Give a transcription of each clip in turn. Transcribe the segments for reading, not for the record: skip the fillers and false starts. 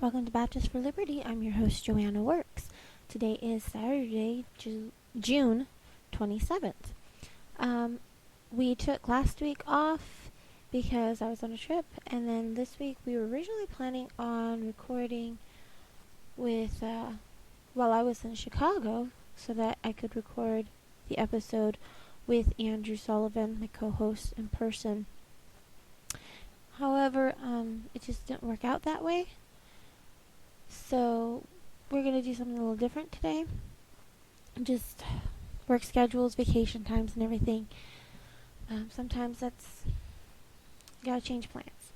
Welcome to Baptist for Liberty. I'm your host, Joanna Works. Today is Saturday, June 27th. We took last week off because I was on a trip, and then this week we were originally planning on recording with, while I was in Chicago, so that I could record the episode with Andrew Sullivan, my co-host, in person. However, it just didn't work out that way. So we're going to do something a little different today. Just work schedules, vacation times, and everything. Sometimes that's got to change plans.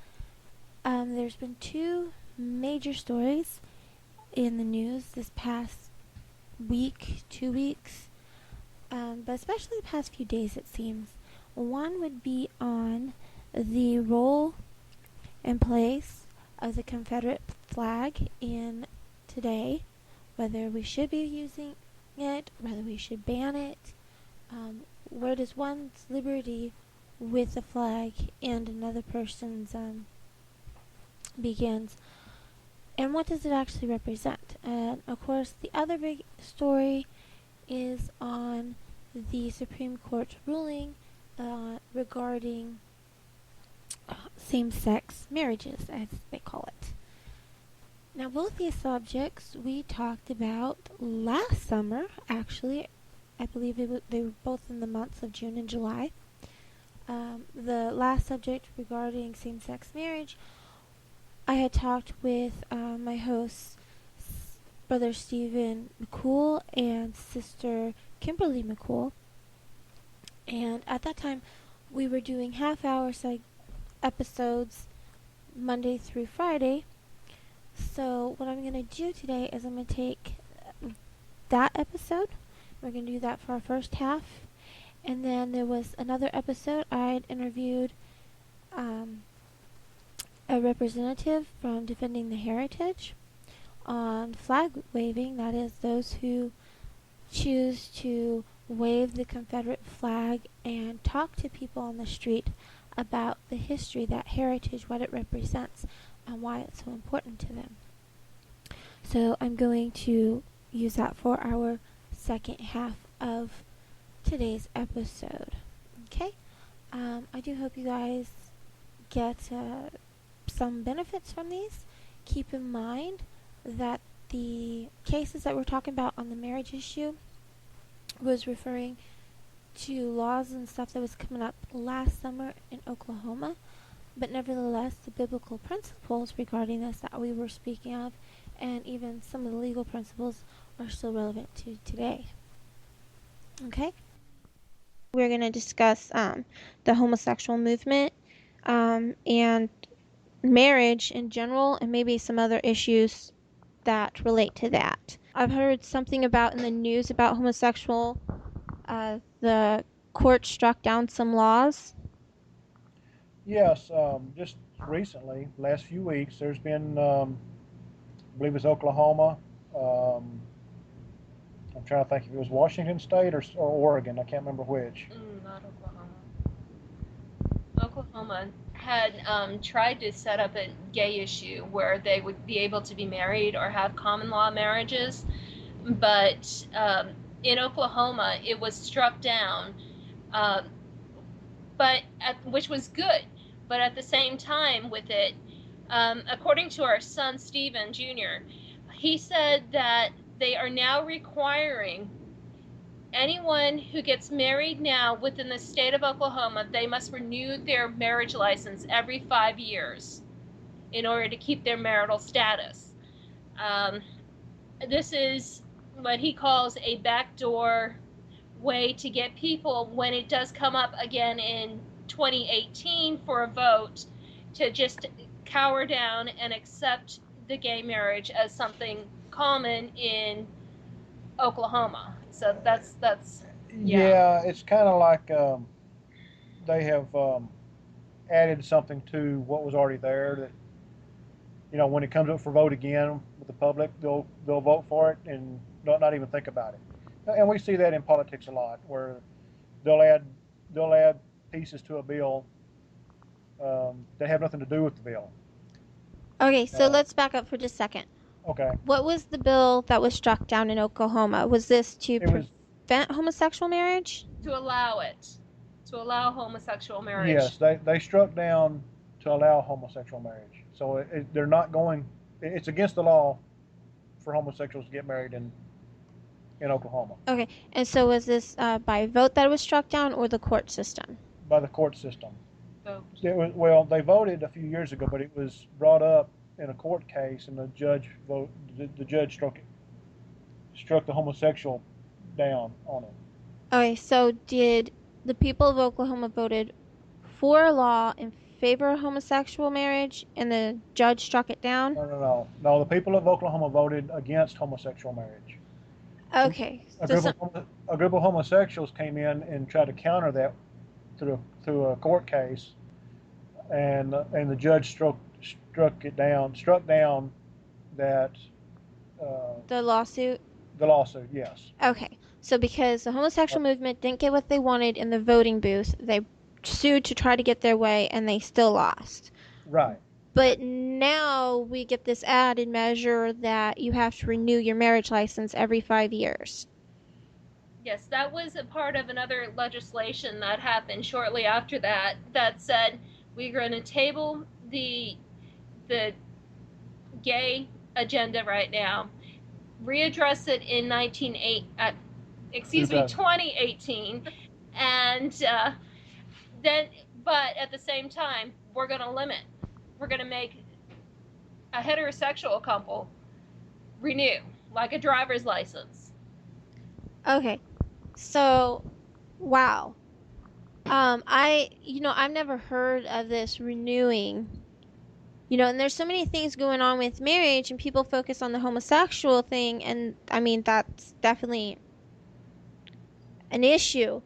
There's been two major stories in the news this past week, 2 weeks, but especially the past few days, it seems. One would be on the role and place of the Confederate flag in today, whether we should be using it, whether we should ban it, where does one's liberty with the flag and another person's begins, and what does it actually represent? And of course, the other big story is on the Supreme Court's ruling regarding same-sex marriages, as they call it. Now, both these subjects we talked about last summer, actually. I believe they were both in the months of June and July. The last subject regarding same-sex marriage, I had talked with my hosts, Brother Stephen McCool and Sister Kimberly McCool. And at that time, we were doing half-hour episodes Monday through Friday. So what I'm going to do today is I'm going to take that episode. We're going to do that for our first half. And then there was another episode I'd interviewed a representative from Defending the Heritage on flag waving. That is, those who choose to wave the Confederate flag and talk to people on the street about the history, that heritage, what it represents, and why it's so important to them. So I'm going to use that for our second half of today's episode. Okay? I do hope you guys get some benefits from these. Keep in mind that the cases that we're talking about on the marriage issue was referring to laws and stuff that was coming up last summer in Oklahoma, but nevertheless the biblical principles regarding this that we were speaking of, and even some of the legal principles, are still relevant to today. Okay? We're going to discuss the homosexual movement and marriage in general, and maybe some other issues that relate to that. I've heard something about in the news about homosexual. The court struck down some laws. Yes, just recently, last few weeks, there's been, I believe it's Oklahoma. I'm trying to think if it was Washington State or Oregon. I can't remember which. Not Oklahoma. Oklahoma had tried to set up a gay issue where they would be able to be married or have common law marriages, but in Oklahoma it was struck down, which was good. But at the same time with it, according to our son Stephen Jr., he said that they are now requiring anyone who gets married now within the state of Oklahoma, they must renew their marriage license every 5 years in order to keep their marital status. This is what he calls a backdoor way to get people, when it does come up again in 2018 for a vote, to just cower down and accept the gay marriage as something common in Oklahoma. So that's Yeah, it's kind of like they have added something to what was already there. That, you know, when it comes up for vote again with the public, they'll vote for it and not even think about it. And we see that in politics a lot, where they'll add pieces to a bill that have nothing to do with the bill. Okay, so let's back up for just a second. Okay. What was the bill that was struck down in Oklahoma? Was this to It was, prevent homosexual marriage? To allow it, to allow homosexual marriage. yes, they struck down to allow homosexual marriage. So they're not going. It's against the law for homosexuals to get married in Oklahoma Okay, and so was this by vote that it was struck down or the court system? by the court system. Vote. Well, they voted a few years ago, but it was brought up in a court case, and the judge struck the homosexual down on it. Okay, so did the people of Oklahoma voted for a law in favor of homosexual marriage, and the judge struck it down? No. The people of Oklahoma voted against homosexual marriage. Okay. A group of homosexuals came in and tried to counter that through a court case, and the judge struck down that the lawsuit? The lawsuit, yes. Okay. So because the homosexual movement didn't get what they wanted in the voting booth, they sued to try to get their way, and they still lost. Right. But now we get this added measure that you have to renew your marriage license every 5 years. Yes, that was a part of another legislation that happened shortly after that said we're going to table the gay agenda right now, readdress it in 2018, and then, but at the same time, we're going to make a heterosexual couple renew, like a driver's license. Okay, so, wow. I've never heard of this renewing. And there's so many things going on with marriage, and people focus on the homosexual thing, and I mean that's definitely an issue.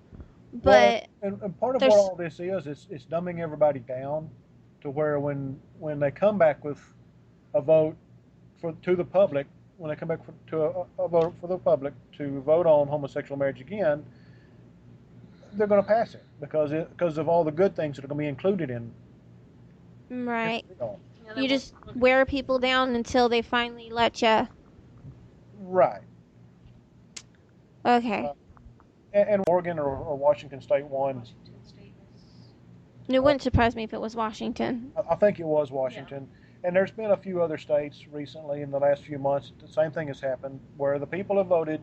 But and part of what all this is, it's dumbing everybody down to where when they come back with a vote to the public, when they come back to a vote for the public to vote on homosexual marriage again, they're going to pass it because of all the good things that are going to be included in. Right. You just wear people down until they finally let you. Right. Okay. And Oregon or Washington State won. It wouldn't surprise me if it was Washington. I think it was Washington. Yeah. And there's been a few other states recently in the last few months. The same thing has happened where the people have voted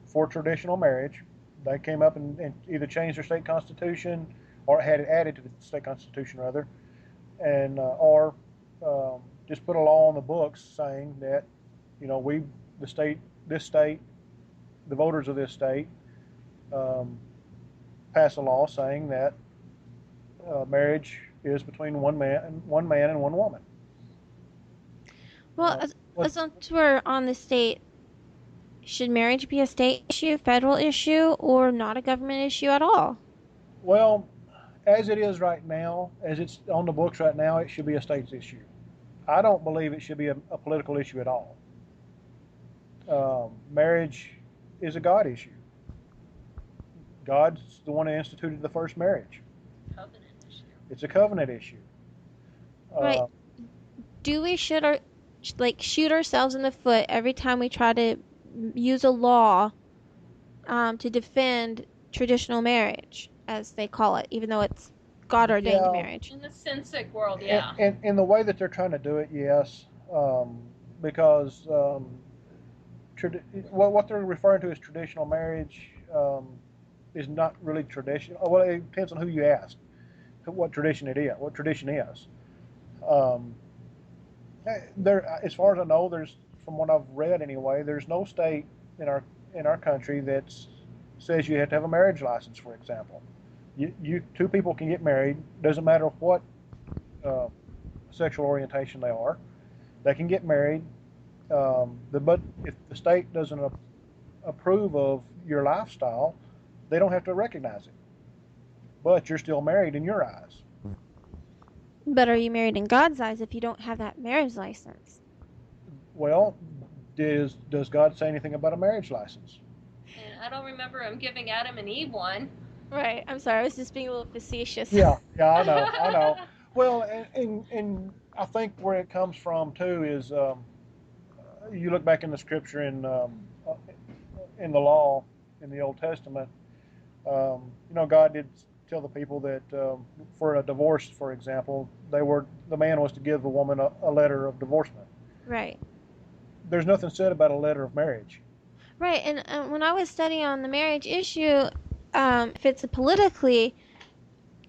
for traditional marriage. They came up and either changed their state constitution or had it added to the state constitution rather, and or just put a law on the books saying that the voters of this state pass a law saying that marriage is between one man and one woman. Well, as long as we're on the state, should marriage be a state issue, federal issue, or not a government issue at all? Well, as it is right now, as it's on the books right now, it should be a state's issue. I don't believe it should be a political issue at all. Marriage is a God issue. God's the one who instituted the first marriage. Covenant issue. It's a covenant issue. Right. Do we shoot ourselves in the foot every time we try to use a law to defend traditional marriage, as they call it, even though it's God-ordained marriage? In the sin-sick world, yeah. And in the way that they're trying to do it, yes, because what they're referring to as traditional marriage is not really traditional. Well, it depends on who you ask, what tradition it is, what tradition is. As far as I know, from what I've read anyway, there's no state in our country that says you have to have a marriage license, for example. Two people can get married, doesn't matter what sexual orientation they are. They can get married, but if the state doesn't approve of your lifestyle, they don't have to recognize it. But you're still married in your eyes. But are you married in God's eyes if you don't have that marriage license? Well, does God say anything about a marriage license? And I don't remember him giving Adam and Eve one. Right. I'm sorry. I was just being a little facetious. Yeah, I know. Well, and I think where it comes from too is you look back in the scripture in the law in the Old Testament. God did tell the people that for a divorce, for example, the man was to give the woman a letter of divorcement. Right. There's nothing said about a letter of marriage. Right, and when I was studying on the marriage issue, if it's politically,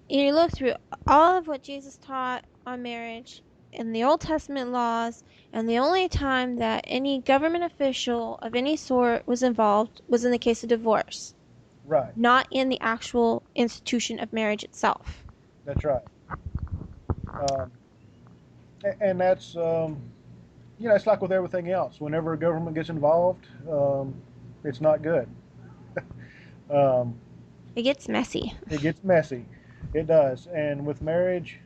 you look through all of what Jesus taught on marriage in the Old Testament laws, and the only time that any government official of any sort was involved was in the case of divorce. Right. Not in the actual institution of marriage itself. That's right. And that's it's like with everything else. Whenever a government gets involved, it's not good. um, It gets messy. it gets messy. It does. And with marriage,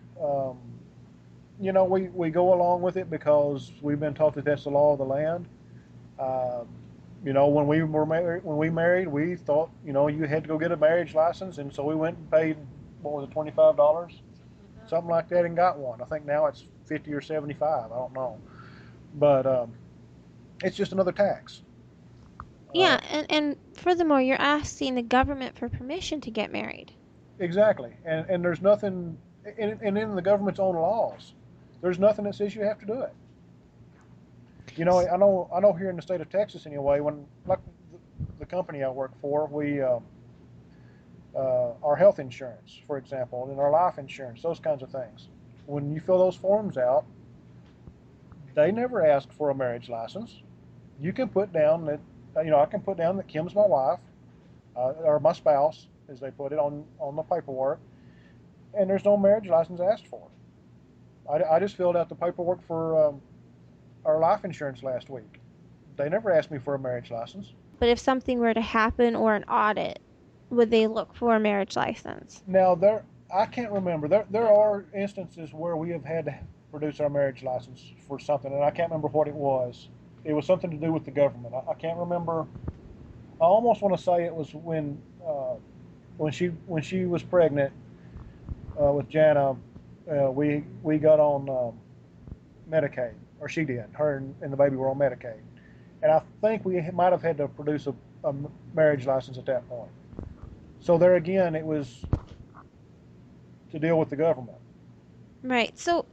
we go along with it because we've been taught that that's the law of the land. Uh, when we married, we thought you had to go get a marriage license, and so we went and paid what was it, $25, something like that, and got one. I think now it's 50 or 75. I don't know, but it's just another tax. Yeah, and furthermore, you're asking the government for permission to get married. Exactly, and there's nothing, and in the government's own laws, there's nothing that says you have to do it. I know here in the state of Texas anyway, when like the company I work for, we our health insurance, for example, and our life insurance, those kinds of things. When you fill those forms out, they never ask for a marriage license. You can put down that, I can put down that Kim's my wife, or my spouse, as they put it on the paperwork, and there's no marriage license asked for. I just filled out the paperwork for our life insurance last week. They never asked me for a marriage license. But if something were to happen or an audit, would they look for a marriage license? Now, I can't remember. There are instances where we have had to produce our marriage license for something, and I can't remember what it was. It was something to do with the government. I can't remember. I almost want to say it was when she was pregnant with Joanna. We got on Medicaid, or she did. Her and the baby were on Medicaid, and I think we might have had to produce a marriage license at that point. So there again, it was to deal with the government. Right. So,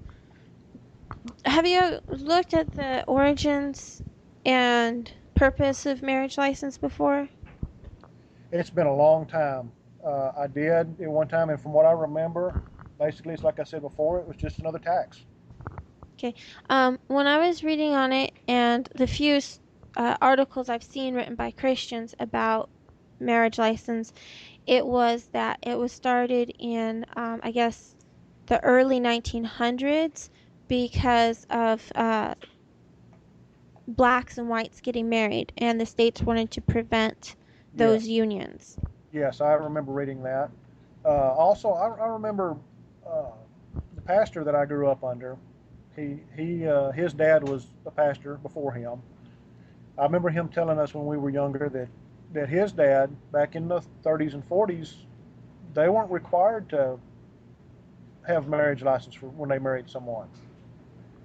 have you looked at the origins and purpose of marriage license before? It's been a long time. I did at one time, and from what I remember, basically, it's like I said before, it was just another tax. Okay. When I was reading on it, and the few articles I've seen written by Christians about marriage license, it was that it was started in, I guess, the early 1900s because of blacks and whites getting married, and the states wanted to prevent those unions. Yes, I remember reading that. Also, I remember the pastor that I grew up under. His dad was a pastor before him. I remember him telling us when we were younger that his dad, back in the 30s and 40s, they weren't required to have marriage license for when they married someone.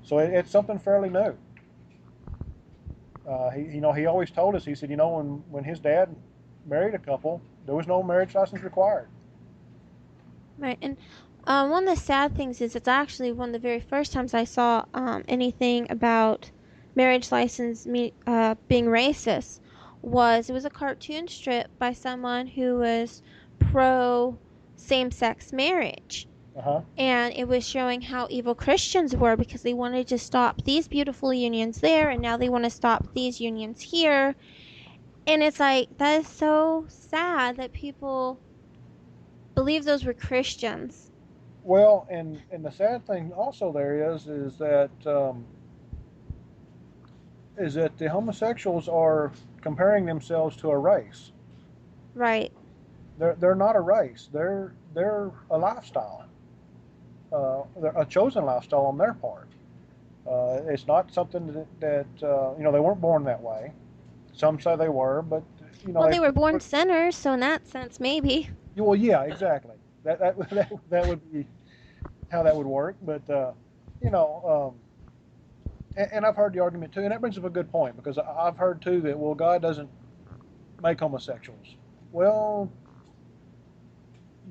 So it's something fairly new. He always told us. He said, when his dad married a couple, there was no marriage license required. Right, and one of the sad things is it's actually one of the very first times I saw anything about marriage license being racist. It was a cartoon strip by someone who was pro same-sex marriage. Uh-huh. And it was showing how evil Christians were because they wanted to stop these beautiful unions there, and now they want to stop these unions here. And it's like, that is so sad that people believe those were Christians. Well, and the sad thing also there is that the homosexuals are comparing themselves to a race. Right. They're not a race. They're a lifestyle. They're a chosen lifestyle on their part. It's not something that they weren't born that way. Some say they were, but well, they were born sinners, so in that sense, maybe. Well, yeah, exactly. That would be how that would work, but you know, and I've heard the argument too, and that brings up a good point because I've heard too that well, God doesn't make homosexuals. Well,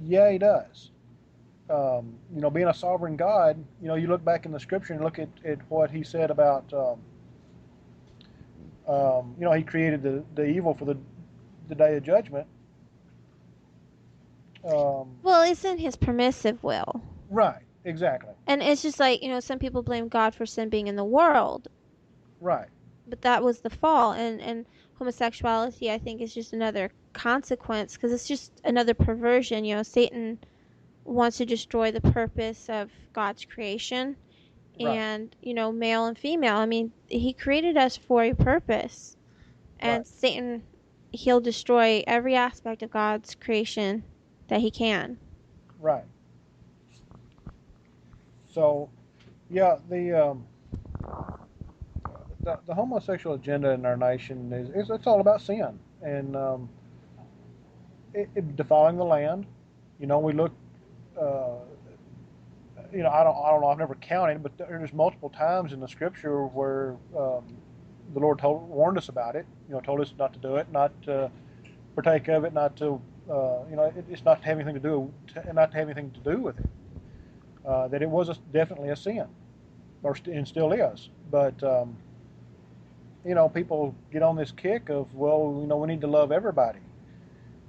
yeah, He does. You know, being a sovereign God, you know, you look back in the Scripture and look at what He said about, you know, He created the evil for the day of judgment. Um, Well, it's in His permissive will. right, exactly. And it's just like, some people blame God for sin being in the world, Right, but that was the fall. And homosexuality, I think, is just another consequence because it's just another perversion. Satan wants to destroy the purpose of God's creation right, and, male and female. I mean, He created us for a purpose. right, And Satan, he'll destroy every aspect of God's creation that he can. right. So, yeah, the homosexual agenda in our nation is it's all about sin and defiling the land. You know, we look. Uh, you know, I don't know. I've never counted, but there's multiple times in the Scripture where the Lord warned us about it. You know, told us not to do it, not to partake of it, not to. You know, it's not to have anything to do, not to have anything to do with it. That it was definitely a sin, and still is. But you know, people get on this kick of, well, you know, we need to love everybody,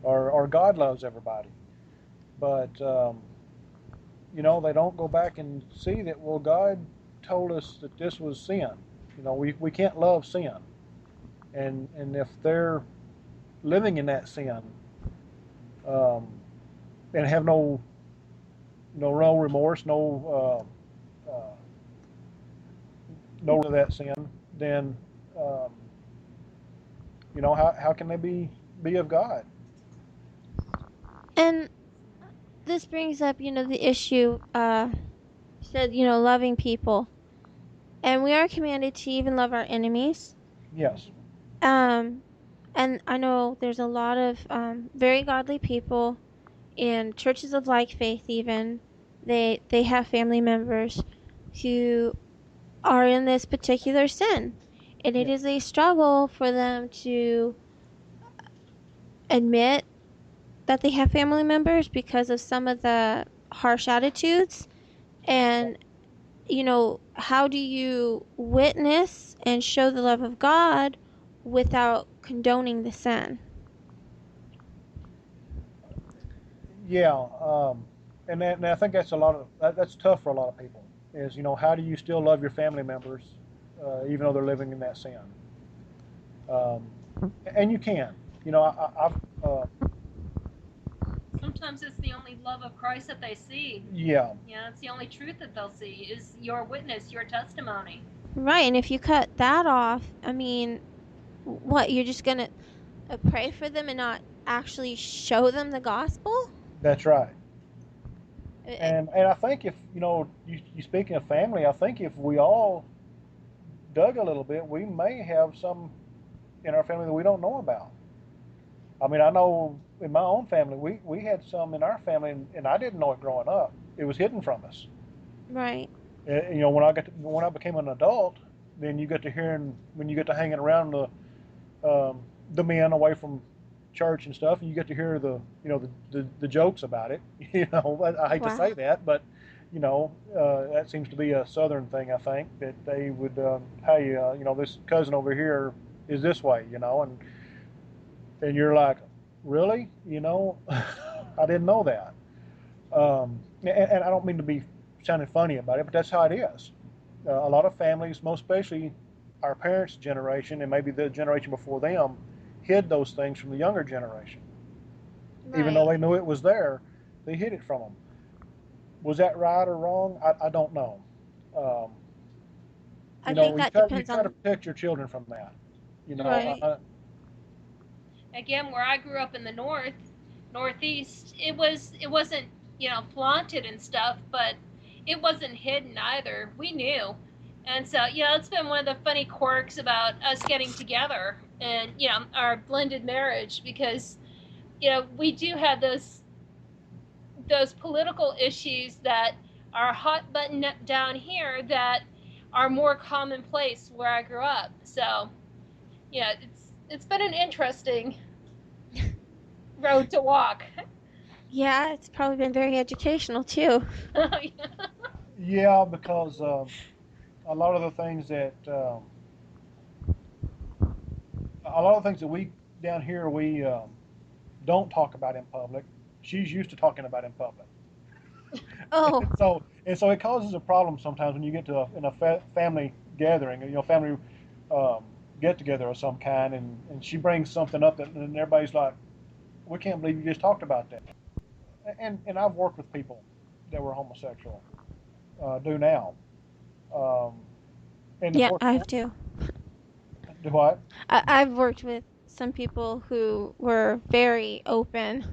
or God loves everybody. But you know, they don't go back and see that, well, God told us that this was sin. You know, we can't love sin, and if they're living in that sin, um, and have no remorse, no of that sin, then um, you know, how can they be of God? And this brings up, the issue, said, loving people. And we are commanded to even love our enemies. Yes. Um, and I know there's a lot of very godly people in churches of like faith even. They have family members who are in this particular sin. And it Yeah. is a struggle for them to admit that they have family members because of some of the harsh attitudes. And, how do you witness and show the love of God without condoning the sin? Yeah. And I think that's that's tough for a lot of people. Is, you know, how do you still love your family members even though they're living in that sin? Um, and you can. You know, I've Sometimes it's the only love of Christ that they see. yeah. Yeah, it's the only truth that they'll see is your witness, your testimony. Right. And if you cut that off, I mean, what? You're just going to pray for them and not actually show them the gospel? That's right. Uh, And I think if, you know, you speaking of family, I think if we all dug a little bit, we may have some in our family that we don't know about. I mean, I know in my own family, we had some in our family, and I didn't know it growing up. It was hidden from us. Right. You know, when I became an adult, then you get to hearing when you get to hanging around the men away from church and stuff, and you get to hear the jokes about it. You know, I hate to Wow. say that, but you know, that seems to be a Southern thing. I think that they would, hey, you know, this cousin over here is this way, you know, and you're like, really, you know, I didn't know that. And I don't mean to be sounding funny about it, but that's how it is. A lot of families, most especially our parents' generation and maybe the generation before them, hid those things from the younger generation. Even though Right. they knew it was there, they hid it from them. Was that right or wrong? I don't know. Um, I you think know, that you depends try to on. protect your children from that. You know, Right. Again, where I grew up in the northeast, it wasn't flaunted and stuff, but it wasn't hidden either. We knew, and so it's been one of the funny quirks about us getting together and our blended marriage because we do have those political issues that are hot button down here that are more commonplace where I grew up. So, yeah, it's been an interesting road to walk. Yeah, it's probably been very educational too. Yeah, because a lot of the things that a lot of the things that we down here we don't talk about in public, she's used to talking about in public. Oh, So it causes a problem sometimes when you get to in a family gathering, family um, get together of some kind, and she brings something up that and everybody's like, we can't believe you just talked about that. And I've worked with people that were homosexual, do now, um, and of yeah, course, I have too. do what? I've worked with some people who were very open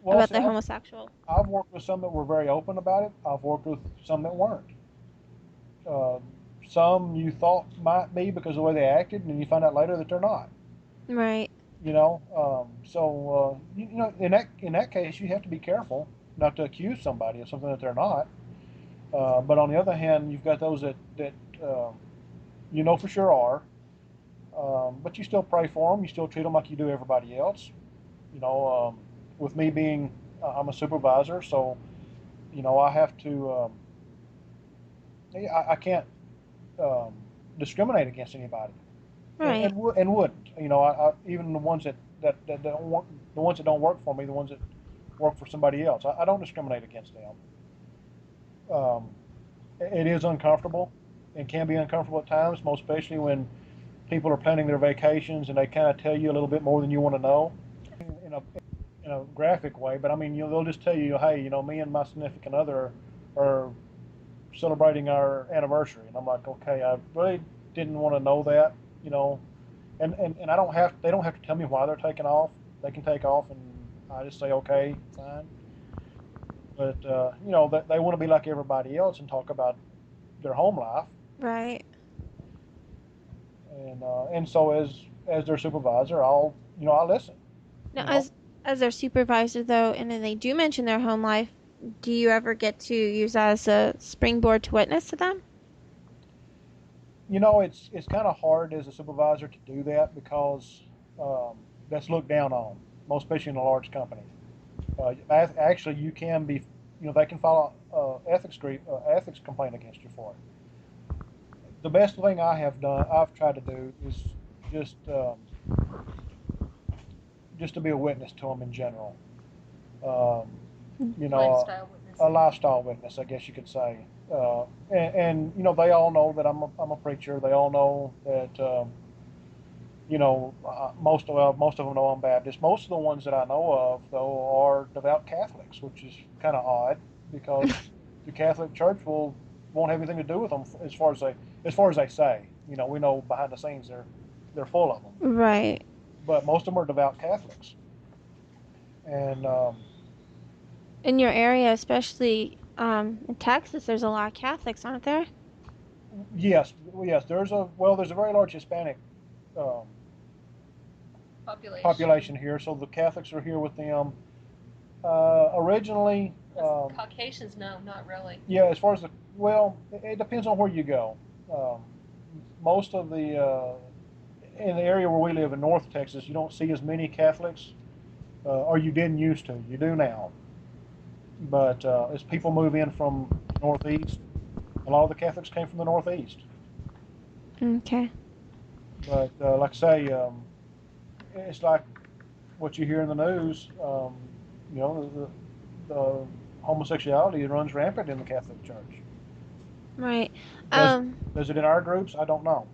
Well, about see, their homosexual. I've worked with some that were very open about it. I've worked with some that weren't. Uh, some you thought might be because of the way they acted, and then you find out later that they're not. Right. In that case, you have to be careful not to accuse somebody of something that they're not. But on the other hand, you've got those that you know for sure are, but you still pray for them. You still treat them like you do everybody else. With me being, I'm a supervisor, so I have to. I can't discriminate against anybody, Right. and wouldn't. Even the ones that don't work, the ones that don't work for me, the ones that work for somebody else, I don't discriminate against them. Um, it is uncomfortable and can be uncomfortable at times, most especially when people are planning their vacations and they kind of tell you a little bit more than you want to know in a graphic way. But I mean, they'll just tell you, hey, me and my significant other are celebrating our anniversary, and I'm like, okay, I really didn't want to know that, and I don't have they don't have to tell me why they're taking off. They can take off, and I just say okay, fine. But they want to be like everybody else and talk about their home life, Right. and so as their supervisor, I listen. Now, You know, as their supervisor though, and then they do mention their home life, do you ever get to use that as a springboard to witness to them? it's kind of hard as a supervisor to do that because um, that's looked down on, most especially in a large company. Actually, you can be, they can file ethics complaint against you for it. The best thing I've tried to do is just just to be a witness to them in general. Um, Lifestyle witness. a lifestyle witness, I guess you could say. And they all know that I'm a preacher. They all know that most of them know I'm Baptist. Most of the ones that I know of, though, are devout Catholics, which is kind of odd because the Catholic Church won't have anything to do with them as far as they say. We know behind the scenes they're full of them, Right. but most of them are devout Catholics. And In your area, especially in Texas, there's a lot of Catholics, aren't there? yes, there's a very large Hispanic um, population here, so the Catholics are here with them. Originally, Caucasians, no, not really. yeah, as far as it depends on where you go. Um, most of in the area where we live in North Texas, you don't see as many Catholics, or you didn't used to. You do now, but as people move in from Northeast, a lot of the Catholics came from the Northeast. Okay. But like I say, it's like what you hear in the news. The homosexuality runs rampant in the Catholic Church. Right. Does Um, does it in our groups? I don't know.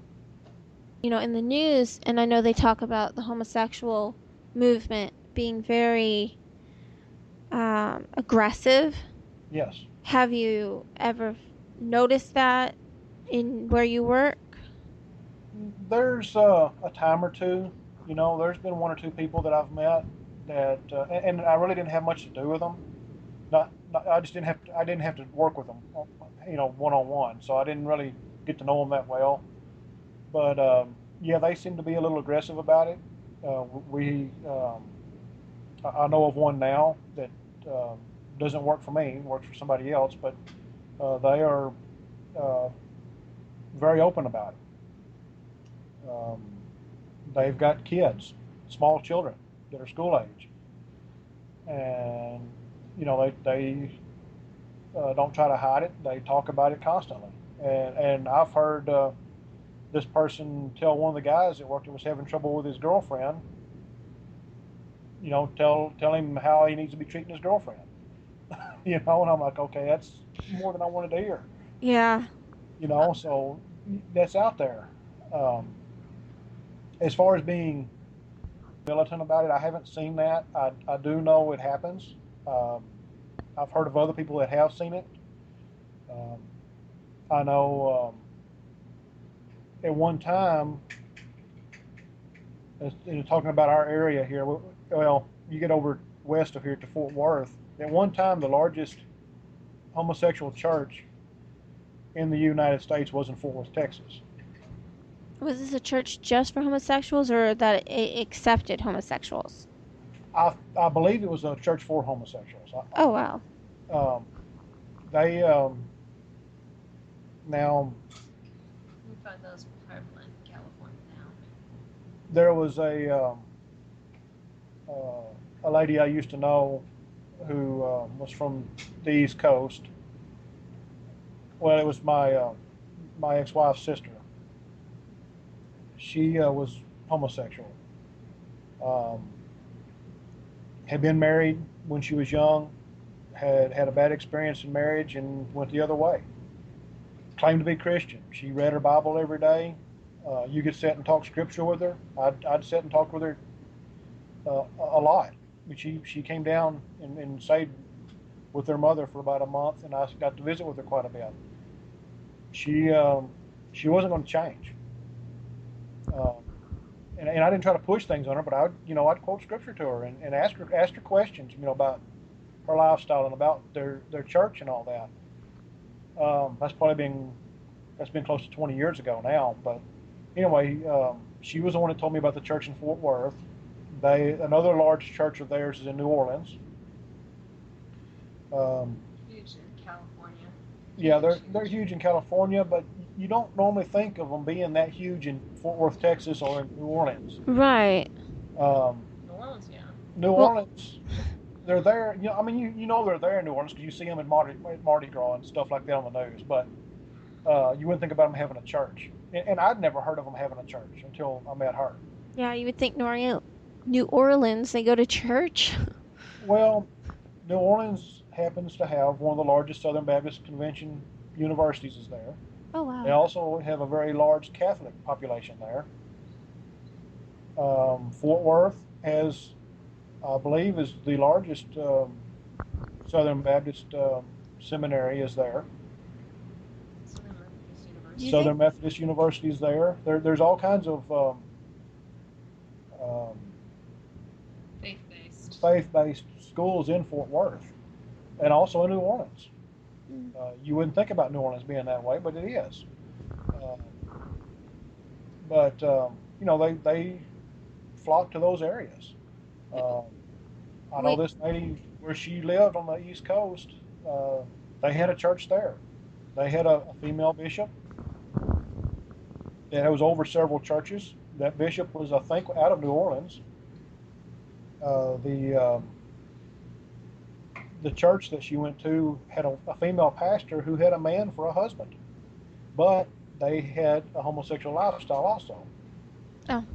in the news, and I know they talk about the homosexual movement being very aggressive. Yes. Have you ever noticed that in where you work? There's a time or two. There's been one or two people that I've met that, and I really didn't have much to do with them. I just didn't have to work with them, one on one. So I didn't really get to know them that well. But yeah, they seem to be a little aggressive about it. I know of one now that doesn't work for me, works for somebody else, but They are uh, very open about it. They've got kids, small children that are school age, and they don't try to hide it. They talk about it constantly. And I've heard this person tell one of the guys that worked was having trouble with his girlfriend. Tell him how he needs to be treating his girlfriend. And I'm like, okay, that's more than I wanted to hear. Yeah. So that's out there. Um, as far as being militant about it, I haven't seen that. I do know it happens. Um, I've heard of other people that have seen it. Um, I know at one time, talking about our area here, well, you get over west of here to Fort Worth. At one time, the largest homosexual church in the United States was in Fort Worth, Texas. Was this a church just for homosexuals, or that it accepted homosexuals? I believe it was a church for homosexuals. Oh, wow. Um, they now We find those prevalent in California now. there was a lady I used to know who was from the East Coast. Well, it was my ex-wife's sister. She was homosexual. Um, had been married when she was young. Had a bad experience in marriage and went the other way. Claimed to be Christian. She read her Bible every day. You could sit and talk scripture with her. I'd sit and talk with her a lot. She came down and stayed with her mother for about a month, and I got to visit with her quite a bit. She wasn't going to change, and I didn't try to push things on her, but I'd quote scripture to her and ask her questions, about her lifestyle and about their church and all that. That's been close to 20 years ago now, but anyway, she was the one that told me about the church in Fort Worth. Another large church of theirs is in New Orleans. Huge in California. Yeah, they're huge in California, but you don't normally think of them being that huge in Fort Worth, Texas, or in New Orleans. Right. New Orleans, yeah. New Well- Orleans, they're there. They're there in New Orleans because you see them at Mardi Gras and stuff like that on the news. But you wouldn't think about them having a church, and I'd never heard of them having a church until I met her. Yeah, you would think New Orleans, they go to church. Well, New Orleans happens to have one of the largest Southern Baptist Convention universities is there. Oh, wow. They also have a very large Catholic population there. Fort Worth has, I believe, is the largest Southern Baptist seminary is there. Southern Methodist University. Do you Southern think- Methodist University is there. There's all kinds of Faith-based. faith-based schools in Fort Worth, and also in New Orleans. You wouldn't think about New Orleans being that way, but it is. They flock to those areas. I know this lady where she lived on the East Coast. They had a church there. They had a female bishop that was over several churches. That bishop was, I think, out of New Orleans. The church that she went to had a female pastor who had a man for a husband, but they had a homosexual lifestyle also. Oh,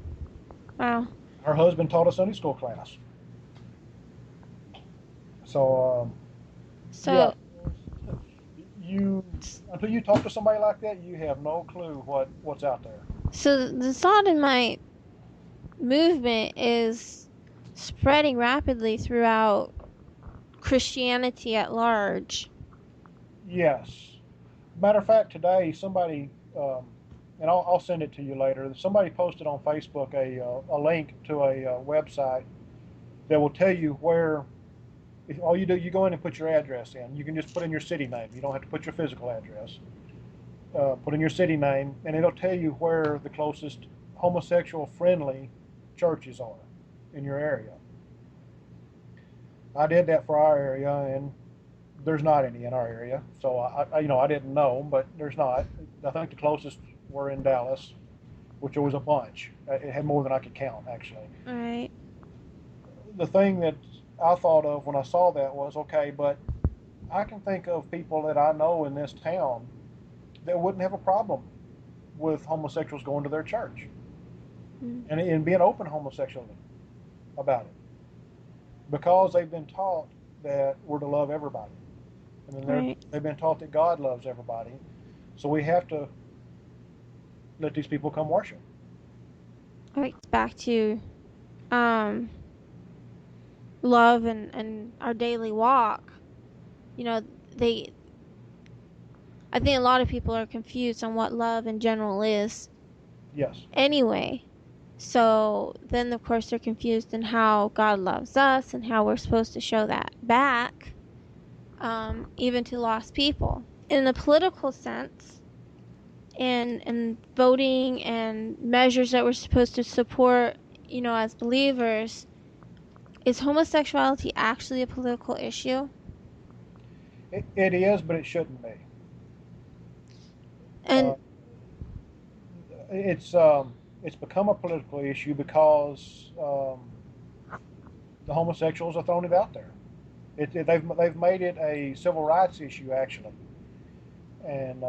wow. Her husband taught a Sunday school class. So, So, until you talk to somebody like that, you have no clue what's out there. so the sodomite movement is spreading rapidly throughout Christianity at large. Yes. Matter of fact, today somebody, and I'll send it to you later. Somebody posted on Facebook a link to a website that will tell you where. If all you do, you go in and put your address in. You can just put in your city name. You don't have to put your physical address. Put in your city name, and it'll tell you where the closest homosexual-friendly churches are in your area. I did that for our area, and There's not any in our area, so I didn't know, but there's not. I think the closest were in Dallas, which was a bunch. It had more than I could count, actually. All right. The thing that I thought of when I saw that was, okay, but I can think of people that I know in this town that wouldn't have a problem with homosexuals going to their church and being open homosexually about it, because they've been taught that we're to love everybody. And then Right. they've been taught that God loves everybody. So we have to let these people come worship. All right. Back to love and our daily walk. You know, I think a lot of people are confused on what love in general is. Yes. Anyway, so then of course they're confused in how God loves us and how we're supposed to show that back, even to lost people. In a political sense, and voting and measures that we're supposed to support, as believers, is homosexuality actually a political issue? It is, but it shouldn't be. And It's become a political issue because the homosexuals have thrown it out there. They've made it a civil rights issue, actually. And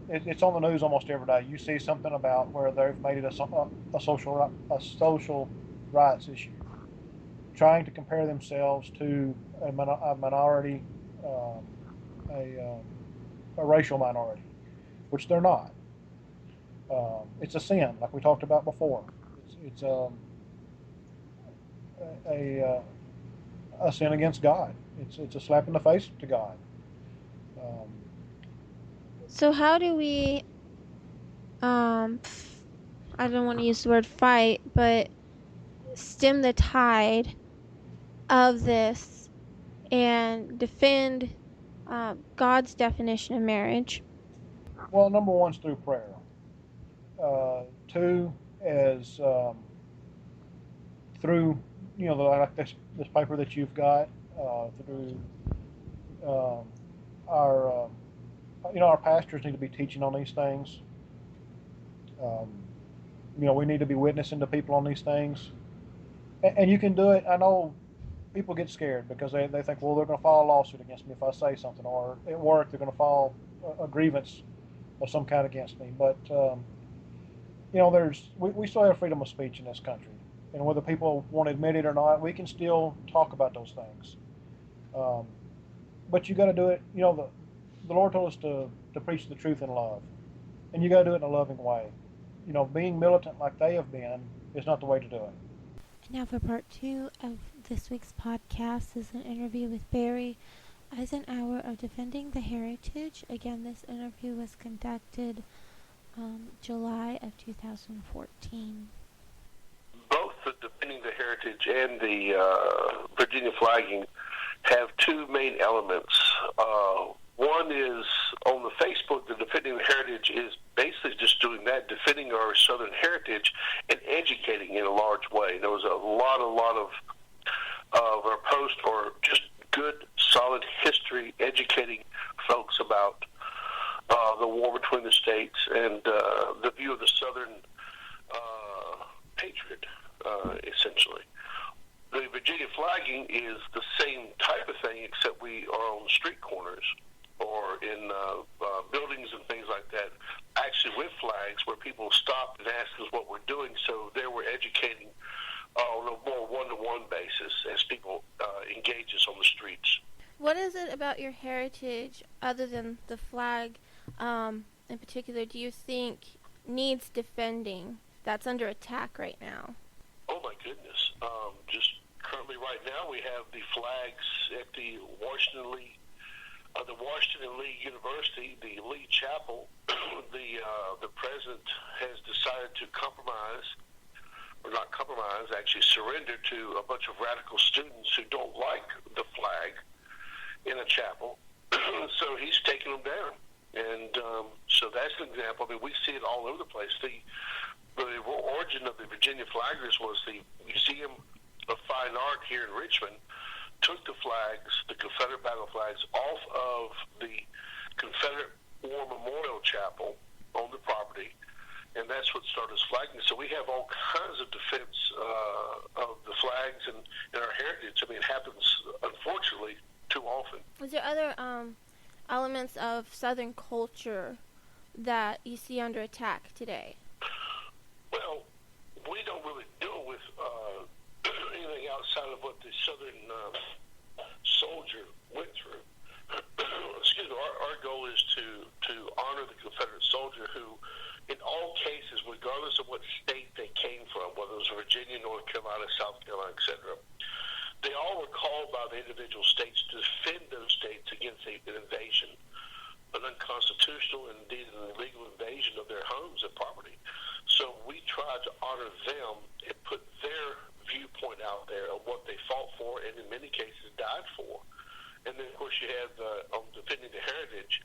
it's on the news almost every day. You see something about where they've made it a social rights issue, trying to compare themselves to a minority, a racial minority, which they're not. It's a sin, like we talked about before. It's a sin against God. It's a slap in the face to God. so how do we, I don't want to use the word fight, but stem the tide of this and defend God's definition of marriage? Well, number one is through prayer. Two is through, like this paper that you've got, through our, our pastors need to be teaching on these things. We need to be witnessing to people on these things. And you can do it. I know people get scared because they think, well, they're going to file a lawsuit against me if I say something, or at work they're going to file a grievance of some kind against me. But we still have freedom of speech in this country, and whether people want to admit it or not, we can still talk about those things. But you got to do it. The Lord told us to preach the truth in love, and you got to do it in a loving way. Being militant like they have been is not the way to do it. Now for part 2 of this week's podcast is an interview with Barry Isenhour of Defending the Heritage. Again, this interview was conducted July of 2014. Both the Defending the Heritage and the Virginia flagging have two main elements. One is on the Facebook, the Defending the Heritage is basically just doing that, defending our Southern heritage and educating in a large way. There was a lot of our posts are just good, solid history, educating folks about the war between the states and the view of the Southern patriot, essentially. The Virginia flagging is the same type of thing, except we are on the street corners or in buildings and things like that, actually with flags where people stop and ask us what we're doing. So there we're educating on a more one-to-one basis as people engage us on the streets. What is it about your heritage, other than the flag in particular, do you think needs defending that's under attack right now? Oh my goodness. Just currently right now we have the flags at the Washington Lee University, the Lee Chapel. The president has decided to actually surrender to a bunch of radical students who don't like the flag in a chapel. So he's taking them down. And so that's an example. I mean, we see it all over the place. The origin of the Virginia flaggers was the Museum of Fine Art here in Richmond took the flags, the Confederate battle flags, off of the Confederate War Memorial Chapel on the property, and that's what started us flagging. So we have all kinds of defense of the flags and our heritage. I mean, it happens, unfortunately, too often. Is there other elements of Southern culture that you see under attack today? Well, we don't really deal with anything outside of what the Southern soldier went through. Excuse me. Our goal is to honor the Confederate soldier who, in all cases, regardless of what state they came from, whether it was Virginia, North Carolina, South Carolina, etc., they all were called by the individual states to defend those states against an invasion, an unconstitutional and indeed an illegal invasion of their homes and property. So we try to honor them and put their viewpoint out there of what they fought for and in many cases died for. And then, of course, you have on defending the heritage,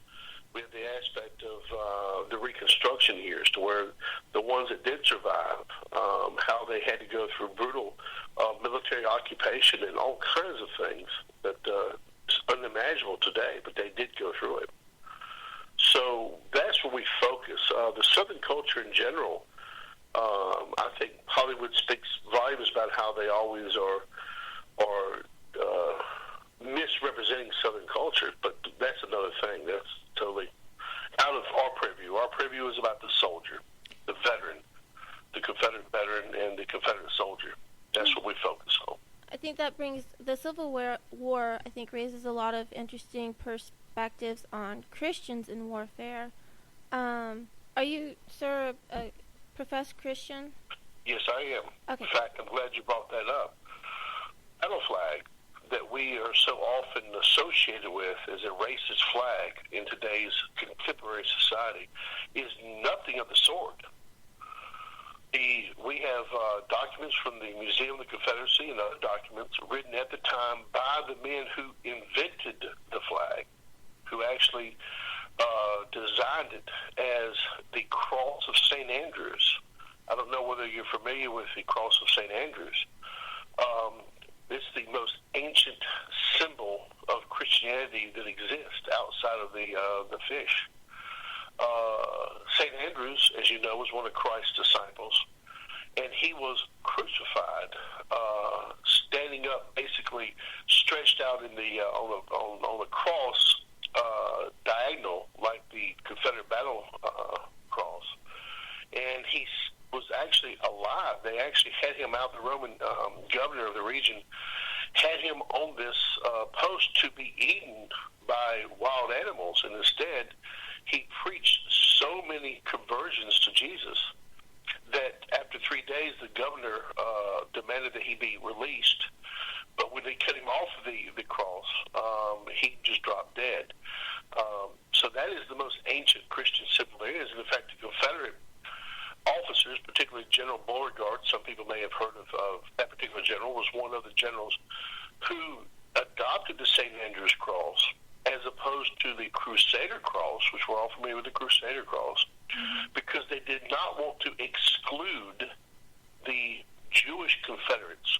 we have the aspect of the Reconstruction years, to where the ones that did survive, how they had to go through brutal military occupation and all kinds of things that is unimaginable today, but they did go through it. So that's where we focus. The Southern culture in general, I think Hollywood speaks volumes about how they always are misrepresenting Southern culture, but that's another thing. That's totally out of our purview. Our purview is about the soldier, the veteran, the Confederate veteran, and the Confederate soldier. That's what we focus on. I think that brings the Civil War, I think, raises a lot of interesting perspectives on Christians in warfare. Are you, sir, a professed Christian? Yes, I am. Okay. In fact, I'm glad you brought that up. Battle flag that we are so often associated with as a racist flag in today's contemporary society is nothing of the sort. We have documents from the Museum of the Confederacy and other documents written at the time by the men who invented the flag, who actually designed it as the Cross of St. Andrews. I don't know whether you're familiar with the Cross of St. Andrews. It's the most ancient symbol of Christianity that exists outside of the fish. St. Andrews, as you know, was one of Christ's disciples, and he was crucified, standing up, basically stretched out in the on the cross, diagonal, like the Confederate battle cross, and he was actually alive. They actually had him out. The Roman governor of the region had him on this post to be eaten by wild animals, and instead he preached so many conversions to Jesus that after 3 days the governor demanded that he be released. But when they cut him off the cross, he just dropped dead. So that is the most ancient Christian symbol there is. And in fact, the Confederate officers, particularly General Beauregard, some people may have heard of that particular general, was one of the generals who adopted the St. Andrew's Cross as opposed to the Crusader Cross, which we're all familiar with the Crusader Cross, because they did not want to exclude the Jewish Confederates.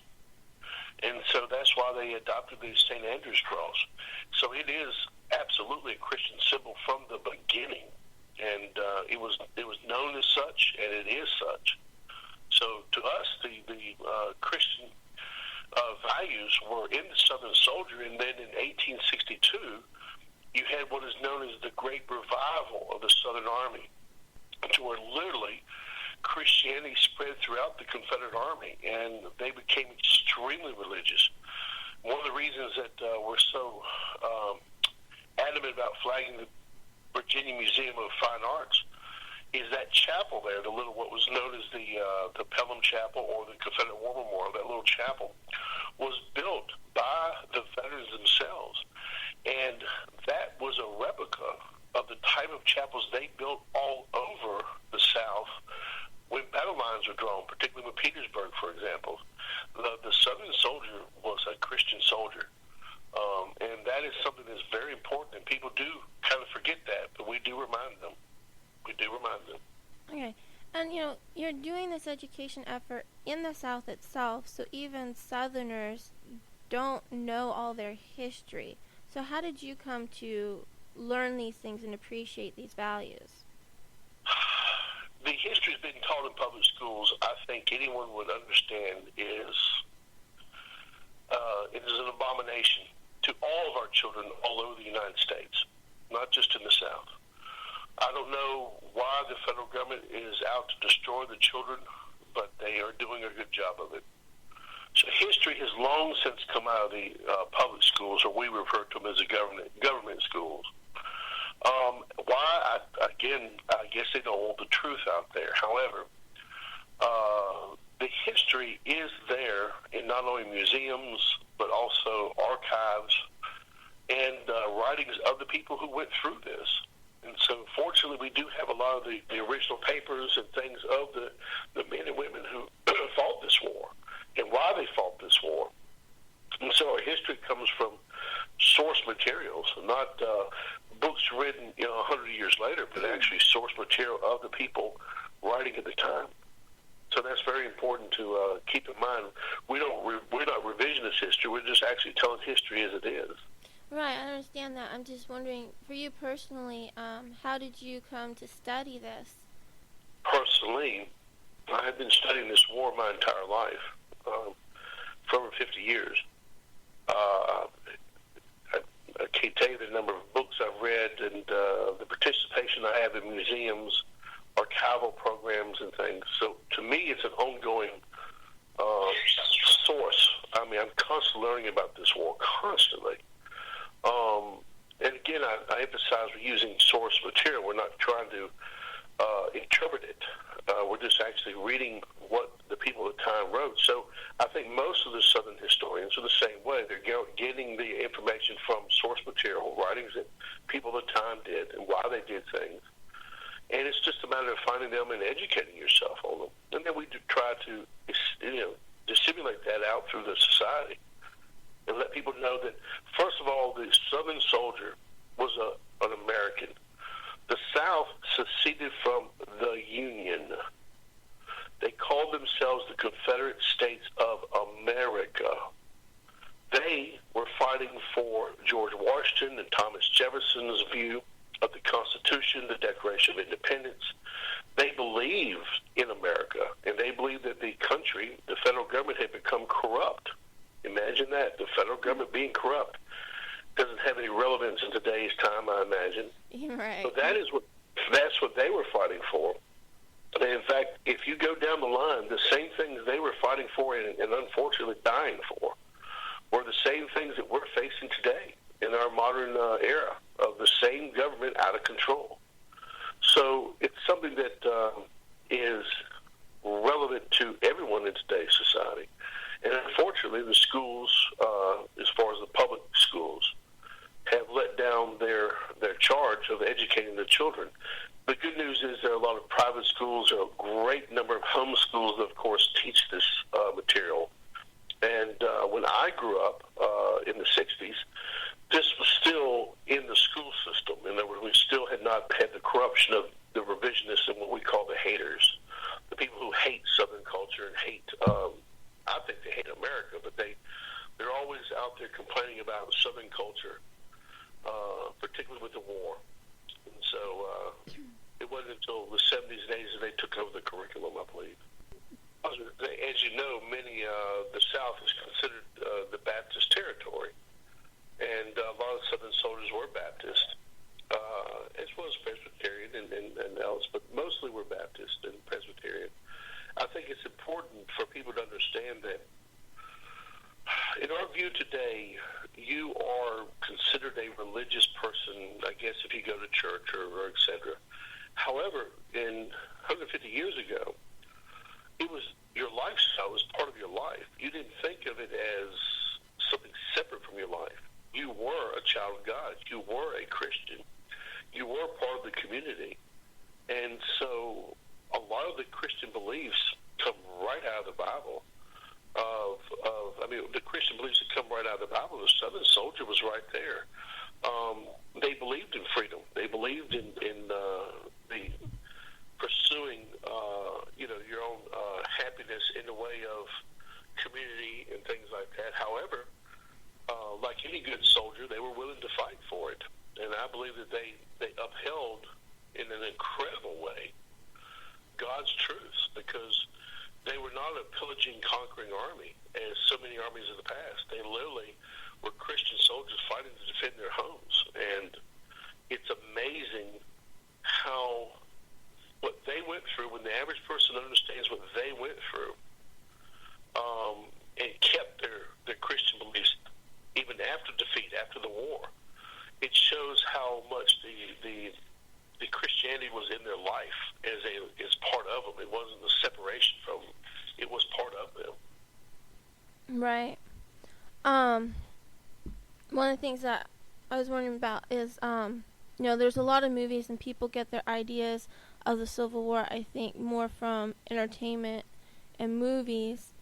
And so that's why they adopted the St. Andrew's Cross. So it is absolutely a Christian symbol from the beginning. And it was known as such, and it is such. So to us, the Christian values were in the Southern soldier, and then in 1862, you had what is known as the Great Revival of the Southern Army, to where literally Christianity spread throughout the Confederate Army, and they became extremely religious. One of the reasons that we're so adamant about flagging the Virginia Museum of Fine Arts is that chapel there, the little, what was known as the Pelham Chapel or the Confederate War Memorial. That little chapel was built by the veterans themselves, and that was a replica of the type of chapels they built all over the South when battle lines were drawn, particularly with Petersburg, for example. The Southern soldier was a Christian soldier. And that is something that's very important, and people do kind of forget that, but we do remind them. We do remind them. Okay. And, you're doing this education effort in the South itself, so even Southerners don't know all their history. So how did you come to learn these things and appreciate these values? The history being taught in public schools, I think anyone would understand is it is an abomination to all of our children all over the United States, not just in the South. I don't know why the federal government is out to destroy the children, but they are doing a good job of it. So history has long since come out of the public schools, or we refer to them as the government schools. Why? I guess they don't want the truth out there. However, the history is there in not only museums, but also archives and writings of the people who went through this. And so, fortunately, we do have a lot of the original papers and things of the men and women who fought this war and why they fought this war. And so our history comes from source materials, not books written 100 years later, but actually source material of the people writing at the time. So that's very important to keep in mind. We're not revisionist history. We're just actually telling history as it is. Right, I understand that. I'm just wondering, for you personally, how did you come to study this? Personally, I have been studying this war my entire life, for over 50 years. I can't tell you the number of books I've read and the participation I have in museums, archival programs, and things. So to me, it's an ongoing source. I mean, I'm constantly learning about this war, constantly. And again, I emphasize we're using source material. We're not trying to interpret it. We're just actually reading what the people at the time wrote. So I think most of the Southern historians are the same way. They're getting the information from source material, writings that people at the time did and why they did things. And it's just a matter of finding them and educating yourself on them. And then we try to, disseminate that out through the society and let people know that, first of all, the Southern soldier was an American. The South seceded from the Union. They called themselves the Confederate States of America. They were fighting for George Washington and Thomas Jefferson's view of the Constitution, the Declaration of Independence. They believed in America, and they believed that the country, the federal government, had become corrupt. Imagine that, the federal government being corrupt. Doesn't have any relevance in today's time, I imagine. Right. So that's what they were fighting for. And in fact, if you go down the line, the same things they were fighting for and unfortunately dying for were the same things that we're facing today in our modern era of the same government out of control. So it's something that is relevant to everyone in today's society. And unfortunately, the schools, as far as the public schools, have let down their charge of educating the children. The good news is there are a lot of private schools. There are a great number of home schools that, of course, teach this material. And when I grew up in the 60s, this was still in the school system. In other words, we still had not had the corruption of the revisionists and what we call the haters, the people who hate Southern culture and hate, I think they hate America, but they're always out there complaining about Southern culture, particularly with the war. And so it wasn't until the 70s and 80s that they took over the curriculum, I believe. As you know, the South is considered the Baptist territory, and a lot of Southern soldiers were Baptist, as well as Presbyterian and else, but mostly were Baptist and Presbyterian. I think it's important for people to understand that in our view today, you are considered a religious person, I guess, if you go to church or et cetera. However, 150 years ago, it was your lifestyle was part of your life. You didn't think of it as something separate from your life. You were a child of God. You were a Christian. You were part of the community. And so a lot of the Christian beliefs come right out of the Bible. The Christian beliefs that come right out of the Bible. The Southern soldier was right there. They believed in freedom. They believed in the pursuing, your own happiness in the way of community and things like that. However, any good soldier, they were willing to fight for it. And I believe that they upheld in an incredible way God's truths, because they were not a pillaging, conquering army as so many armies of the past. They literally were Christian soldiers fighting to defend their homes. And it's amazing how what they went through, when the average person understands what they went through, and kept their Christian beliefs even after defeat, after the war. It shows how much the Christianity was in their life as part of them. It wasn't a separation from them. It was part of them. Right. One of the things that I was wondering about is, there's a lot of movies and people get their ideas of the Civil War, I think, more from entertainment and movies.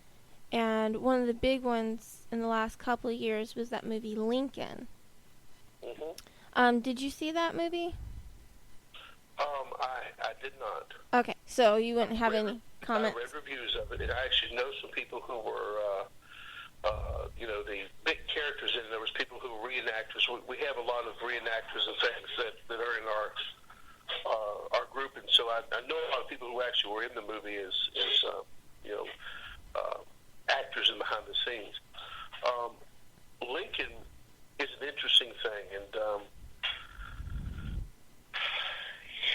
And one of the big ones in the last couple of years was that movie Lincoln. Mm-hmm. Did you see that movie? I did not. Okay, so you wouldn't have any comments? I read reviews of it, and I actually know some people who were, the big characters in it. There was people who were reenactors. We have a lot of reenactors and things that are in our group, and so I know a lot of people who actually were in the movie as actors and behind the scenes. Lincoln is an interesting thing, and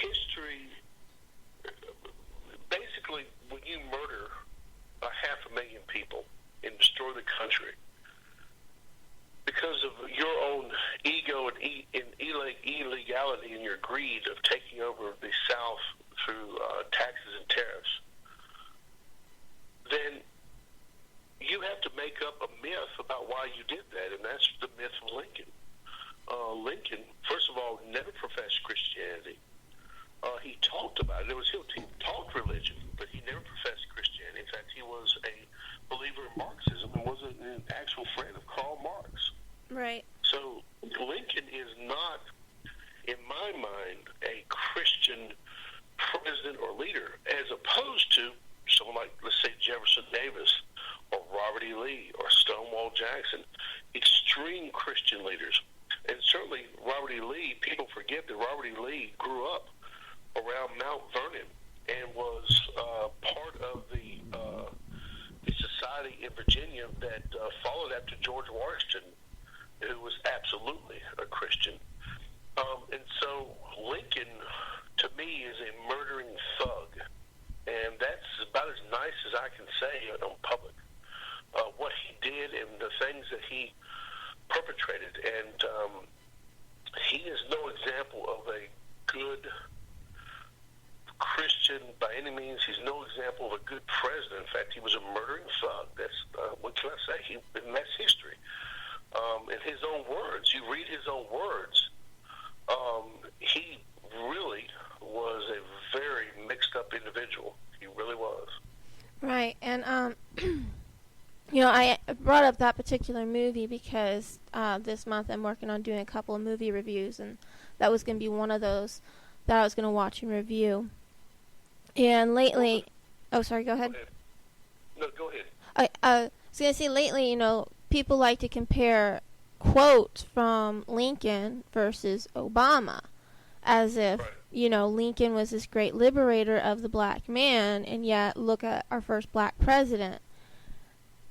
history, basically, when you murder 500,000 people and destroy the country because of your own ego and illegality and your greed of taking over the South through taxes and tariffs, then you have to make up a myth about why you did that, and that's the myth of Lincoln. Lincoln, first of all, never professed Christianity. He talked about it. He talked religion, but he never professed Christianity. In fact, he was a believer in Marxism and was an actual friend of Karl Marx. Right. So Lincoln is not, in my mind, a Christian president or leader, as opposed to someone like, let's say, Jefferson Davis or Robert E. Lee or Stonewall Jackson, extreme Christian leaders. And certainly Robert E. Lee, people forget that Robert E. Lee grew up around Mount Vernon and was part of the society in Virginia that followed after George Washington, who was absolutely a Christian. And so Lincoln, to me, is a murdering thug. And that's about as nice as I can say on public. What he did and the things that he perpetrated. And he is no example of a good Christian by any means. He's no example of a good president. In fact, he was a murdering thug. That's what can I say? And that's history. In his own words, you read his own words, he really was a very mixed up individual. He really was. Right, and I brought up that particular movie because this month I'm working on doing a couple of movie reviews, and that was going to be one of those that I was going to watch and review. And lately, oh, sorry, go ahead. No, go ahead. I was going to say lately, people like to compare quotes from Lincoln versus Obama, as if, right. Lincoln was this great liberator of the black man, and yet look at our first black president.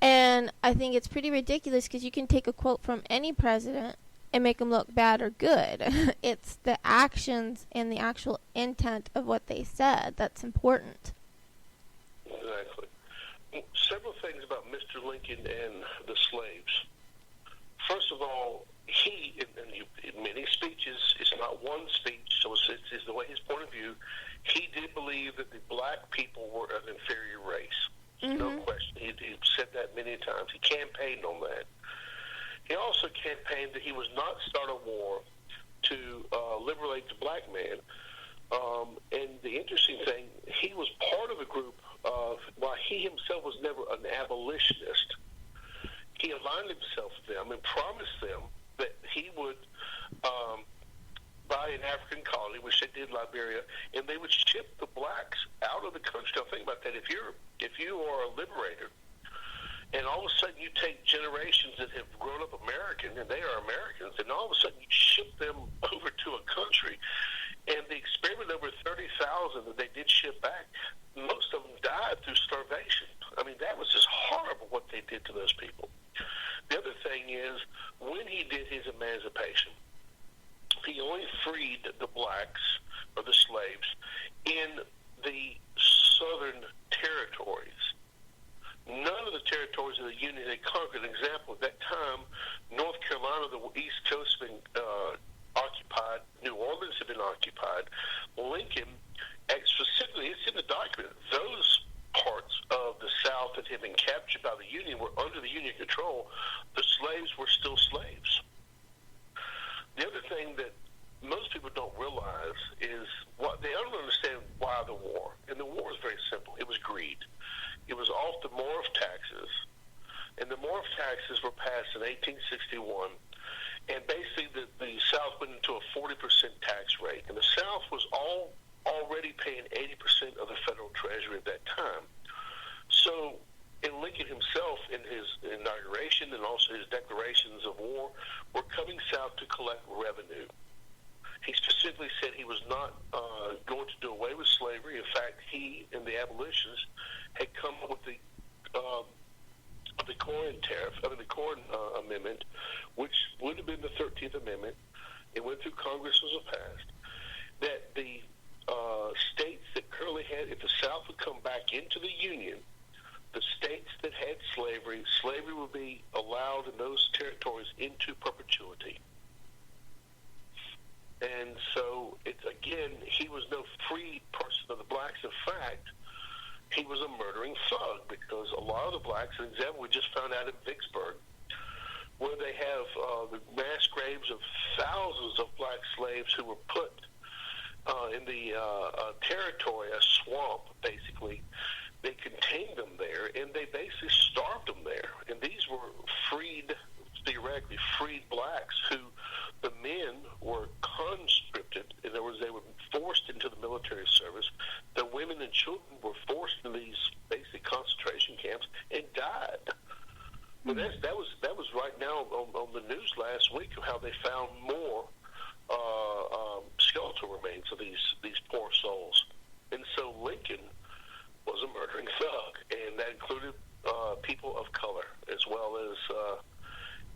And I think it's pretty ridiculous because you can take a quote from any president and make them look bad or good. It's the actions and the actual intent of what they said that's important. Exactly. Several things about Mr. Lincoln and the slaves. First of all, he, in many speeches, it's not one speech, so it's the way his point of view, he did believe that the black people were an inferior race. Mm-hmm. No question. He said that many times. He campaigned on that. He also campaigned that he was not start a war to liberate the black man. And the interesting thing, he was part of a group of, while he himself was never an abolitionist, he aligned himself with them and promised them that he would buy an African colony, which they did, Liberia, and they would ship the blacks out of the country. Now think about that. If you are a liberator And all of a sudden, you take generations that have grown up American, and they are Americans, and all of a sudden you ship them over to a country. And the experiment, over 30,000 that they did ship back, most of them died through starvation. I mean, that was just horrible what they did to those people. The other thing is, when he did his emancipation, he only freed the blacks, or the slaves, in the southern territories. None of the territories of the Union had conquered. An example, at that time, North Carolina, the East Coast, had been occupied. New Orleans had been occupied. Lincoln, specifically, it's in the document, those parts of the South that had been captured by the Union were under the Union control. The slaves were still slaves. The other thing that most people don't realize is what they don't understand why the war. And the war is very simple. It was greed. It was off the Morriff taxes. And the Morriff taxes were passed in 1861. And basically the South went into a 40% tax rate. And the South was already paying 80% of the federal treasury at that time. So, and Lincoln himself, in his inauguration and also his declarations of war, were coming south to collect revenue. He specifically said he was not going to do away with slavery. In fact, he and the abolitionists had come up with the Corn tariff, the Corn Amendment, which would have been the 13th Amendment. It went through Congress, was passed. That the states that currently had, if the South would come back into the Union, the states that had slavery would be allowed in those territories into perpetuity. And so, again, he was no free person of the blacks. In fact, he was a murdering thug, because a lot of the blacks, an example we just found out in Vicksburg, where they have the mass graves of thousands of black slaves who were put in the territory, a swamp, basically. They contained them there, and they basically starved them there. And these were theoretically freed blacks who the men were conscripted. In other words, they were forced into the military service. The women and children were forced into these basic concentration camps and died. But that was right now on the news last week, of how they found more skeletal remains of these poor souls. And so Lincoln was a murdering thug, and that included people of color as well as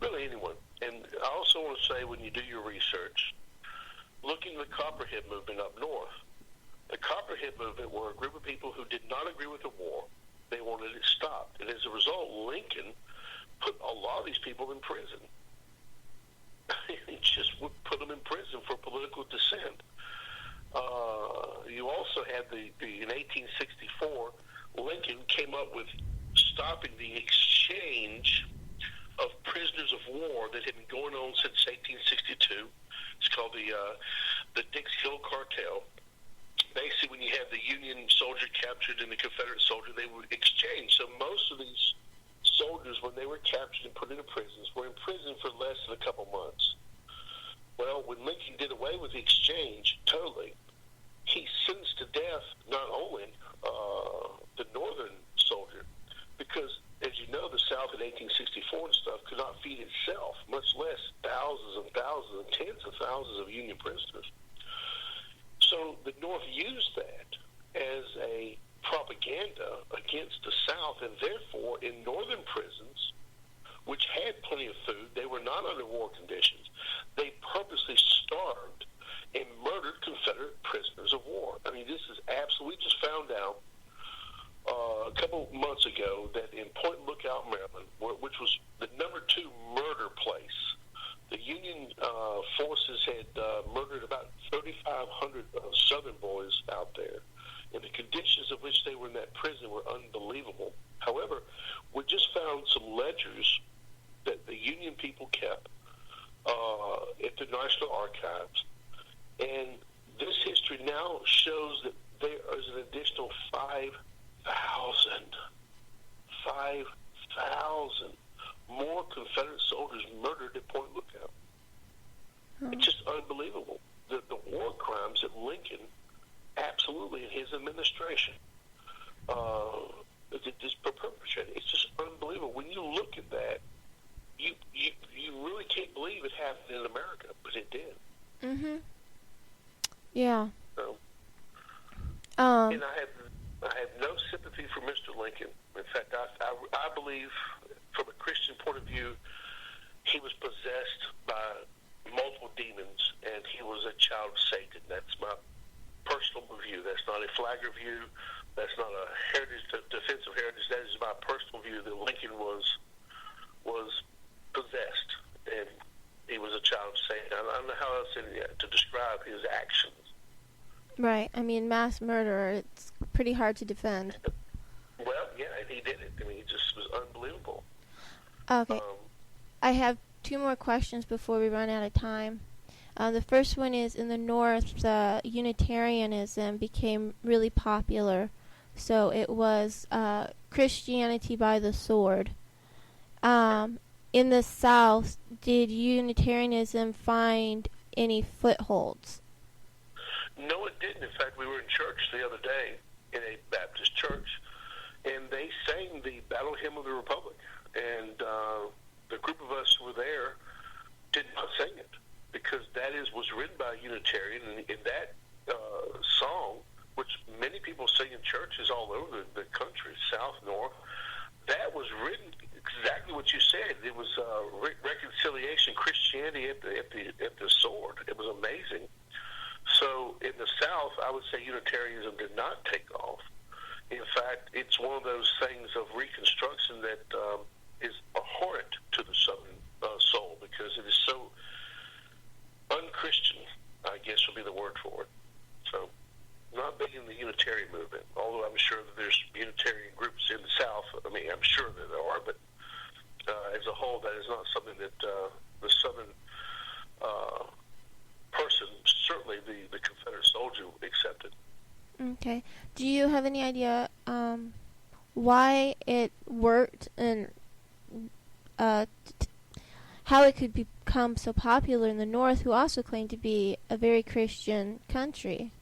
really anyone. And I also want to say, when you do your research, looking at the Copperhead movement up north, the Copperhead movement were a group of people who did not agree with the war. They wanted it stopped. And as a result, Lincoln put a lot of these people in prison. He just would put them in prison for political dissent. You also had in 1864, Lincoln came up with stopping the exchange of prisoners of war that had been going on since 1862. It's called the Dix Hill Cartel. Basically, when you have the Union soldier captured and the Confederate soldier, they would exchange. So most of these soldiers, when they were captured and put into prisons, were in prison for less than a couple months. Well, when Lincoln did away with the exchange totally, he sentenced to death not only the northern soldier, because, as you know, the South in 1864 and stuff could not feed itself, much less thousands and thousands and tens of thousands of Union prisoners. So the North used that as a propaganda against the South, and therefore in northern prisons, which had plenty of food, they were not under war conditions. They purposely starved and murdered Confederate prisoners of war. I mean, this is absolutely, we just found out a couple months ago that in Point Lookout, Maryland, which was the number 2 murder place, the Union forces had murdered about 3,500 Southern boys out there, and the conditions of which they were in that prison were unbelievable. However, we just found some ledgers that the Union people kept at the National Archives, and this history now shows that there is an additional 5,000 more Confederate soldiers murdered at Point Lookout. It's just unbelievable. The war crimes that Lincoln, absolutely, in his administration, this perpetrated. It's just unbelievable. When you look at that, you really can't believe it happened in America, but it did. Mhm. Yeah. So, and I have no sympathy for Mr. Lincoln. In fact, I believe, from a Christian point of view, he was possessed by multiple demons, and he was a child of Satan. That's my personal view. That's not a Flagler view. That's not a defensive heritage. That is my personal view that Lincoln was possessed, and he was a child of Satan. I don't know how else to describe his actions. Right. I mean, mass murderer, it's pretty hard to defend. Well, yeah, he did it. I mean, he just was unbelievable. Okay. I have 2 more questions before we run out of time. The first one is, in the North, Unitarianism became really popular. So it was Christianity by the sword. In the South, did Unitarianism find any footholds? No, it didn't. In fact, we were in church the other day, in a Baptist church, and they sang the Battle Hymn of the Republic. And the group of us who were there did not sing it, because that was written by a Unitarian, and in that song, which many people sing in churches all over the country, South, North, that was written exactly what you said. It was reconciliation, Christianity at the sword. It was amazing. So in the South, I would say Unitarianism did not take off. In fact, it's one of those things of Reconstruction that is abhorrent to the Southern soul, because it is so unchristian, I guess would be the word for it. So, not big in the Unitarian movement, although I'm sure that there's Unitarian groups in the South. I mean, I'm sure that there are, but as a whole, that is not something that the Southern person, certainly the Confederate soldier, accepted. Okay. Do you have any idea why it worked, and how it could become so popular in the North, who also claimed to be a very Christian country?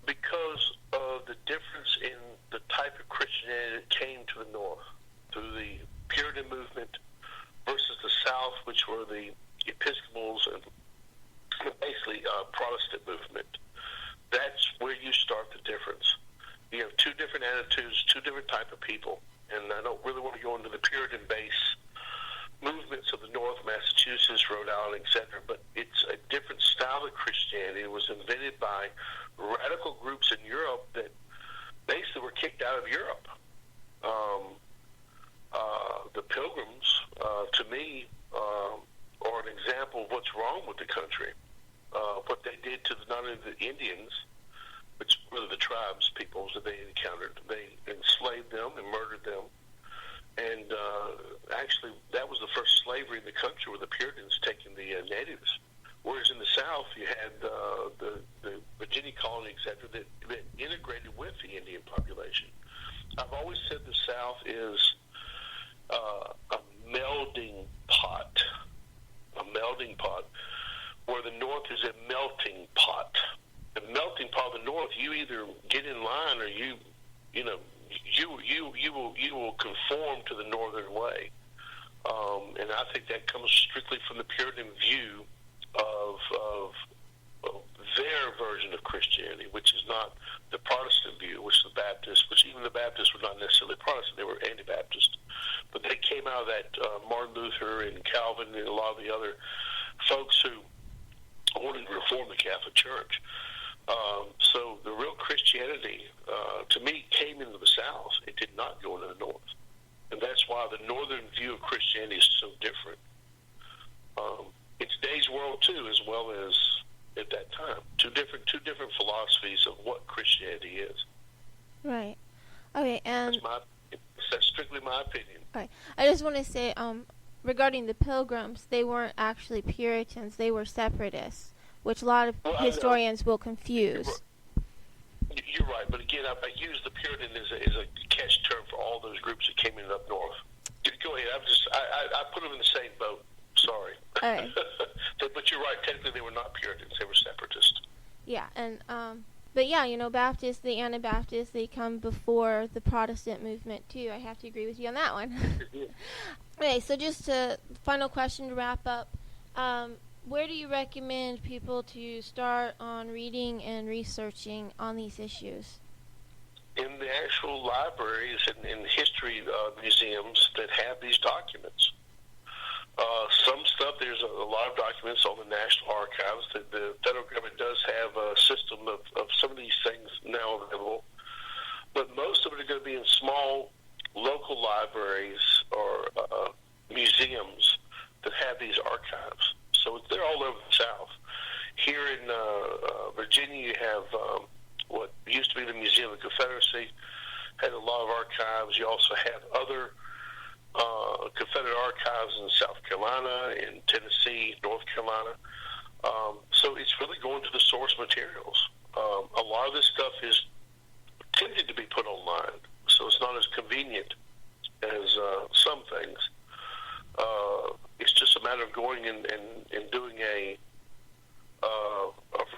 Because of the difference in the type of Christianity that came to the North through the Puritan movement versus the South, which were the Episcopals and basically Protestant movement. That's where you start the difference. You have 2 different attitudes, 2 different type of people, and I don't really want to go into the Puritan base movements of the North, Massachusetts, Rhode Island, etc., but it's a different style of Christianity. It was invented by radical groups in Europe that basically were kicked out of Europe. The Pilgrims, to me, are an example of what's wrong with the country. What they did to not only the Indians, which were the tribes, peoples that they encountered, they enslaved them and murdered them. And actually, that was the first slavery in the country, where the Puritans taking the natives. Whereas in the South, you had the Virginia colony, etc., that integrated with the Indian population. I've always said the South is a melding pot, where the North is a melting pot. The melting pot of the North, you either get in line or you will conform to the Northern way, and I think that comes strictly from the Puritan view of their version of Christianity, which is not the Protestant view, which even the Baptists were not necessarily Protestant; they were anti-Baptist. But they came out of that Martin Luther and Calvin and a lot of the other folks who wanted to reform the Catholic Church. So the real Christianity, to me, came into the South. It did not go into the North. And that's why the Northern view of Christianity is so different. In today's world, too, as well as at that time. Two different philosophies of what Christianity is. Right. Okay, and that's strictly my opinion. Right. I just want to say, regarding the Pilgrims, they weren't actually Puritans; they were separatists, which a lot of historians will confuse. You're right, but again, I use the Puritan as a catch term for all those groups that came in up north. Go ahead. I put them in the same boat. Sorry. All right. But you're right. Technically, they were not Puritans; they were separatists. Yeah, and But yeah, Baptists, the Anabaptists, they come before the Protestant movement too. I have to agree with you on that one. Okay, so just a final question to wrap up. Where do you recommend people to start on reading and researching on these issues? In the actual libraries and in history museums that have these documents. Some stuff, there's a lot of documents on the National Archives. That the federal government does have a system of some of these things now available. But most of it are going to be in small local libraries or museums that have these archives. So they're all over the South. Here in Virginia, you have what used to be the Museum of the Confederacy, had a lot of archives. You also have other Confederate archives in South Carolina, in Tennessee, North Carolina. So it's really going to the source materials. A lot of this stuff is tended to be put online, so it's not as convenient as some things. It's just a matter of going and doing a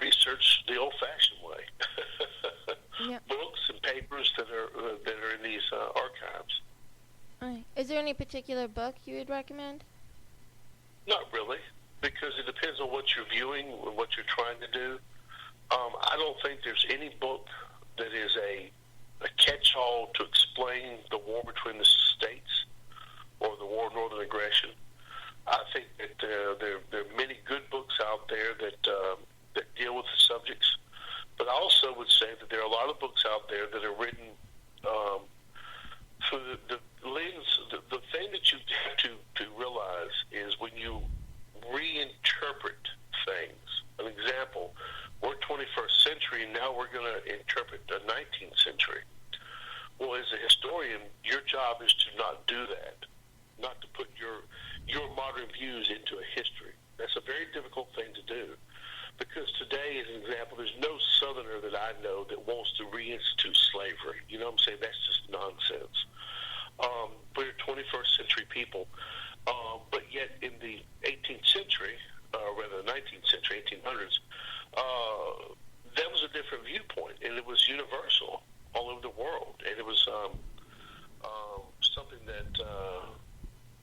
research the old-fashioned way. Yep. Books and papers that are in these archives. Right. Is there any particular book you would recommend? Not really, because it depends on what you're viewing and what you're trying to do. I don't think there's any book that is a catch-all to explain the war between the states or the war of northern aggression. I think that there are many good books out there that deal with the subjects, but I also would say that there are a lot of books out there that are written through the lens. The thing that you have to realize is when you reinterpret things. An example, we're 21st century, and now we're going to interpret the 19th century. Well, as a historian, your job is to not do that, not to put your modern views into a history. That's a very difficult thing to do, because today, as an example, there's no Southerner that I know that wants to reinstitute slavery. You know what I'm saying? That's just nonsense. We're 21st century people, but yet in the 18th century, rather the 19th century, 1800s, that was a different viewpoint, and it was universal all over the world, and it was something that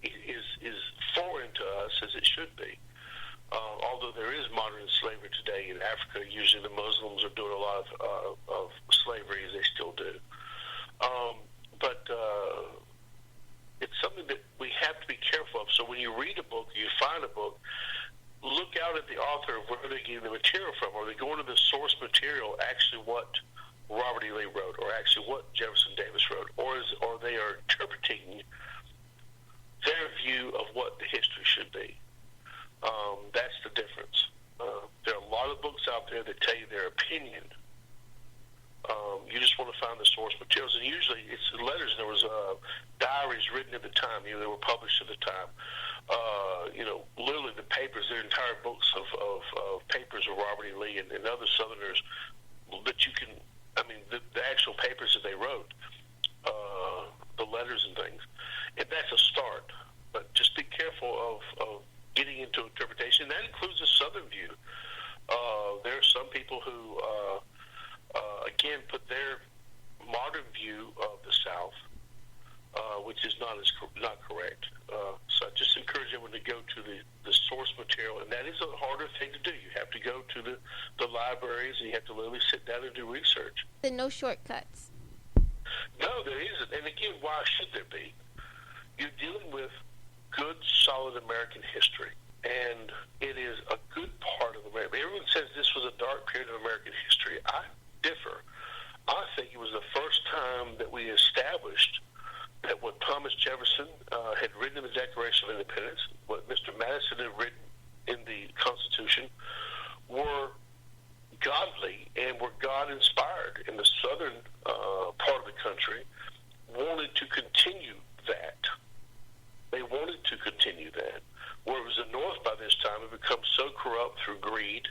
is foreign to us as it should be. Although there is modern slavery today in Africa, usually the Muslims are doing a lot of slavery, as they still do. But it's something that we have to be careful of. So when you read a book, you find a book, look out at the author of where they're getting the material from. Are they going to the source material, actually what Robert E. Lee wrote, or actually what Jefferson Davis wrote, or they are interpreting their view of what the history should be? That's the difference. There are a lot of books out there that tell you their opinion. You just want to find the source materials, and usually it's letters. There was diaries written at the time. They were published at the time. Literally the papers. There are entire books of papers of Robert E. Lee and other Southerners that you can. I mean, the actual papers that they wrote, the letters and things, and that's a start. But just be careful of getting into interpretation. That includes the Southern view. There are some people who, again, put their modern view of the South, which is not correct. So I just encourage everyone to go to the source material, and that is a harder thing to do. You have to go to the libraries, and you have to literally sit down and do research. And no shortcuts. No, there isn't. And again, why should there be? You're dealing with good, solid American history, and it is a good part of America. Everyone says this was a dark period of American history. I differ. I think it was the first time that we established that what Thomas Jefferson had written in the Declaration of Independence, what Mr. Madison had written in the Constitution, were godly and were God-inspired. And the southern part of the country wanted to continue that. They wanted to continue that. Whereas the North, by this time, had become so corrupt through greed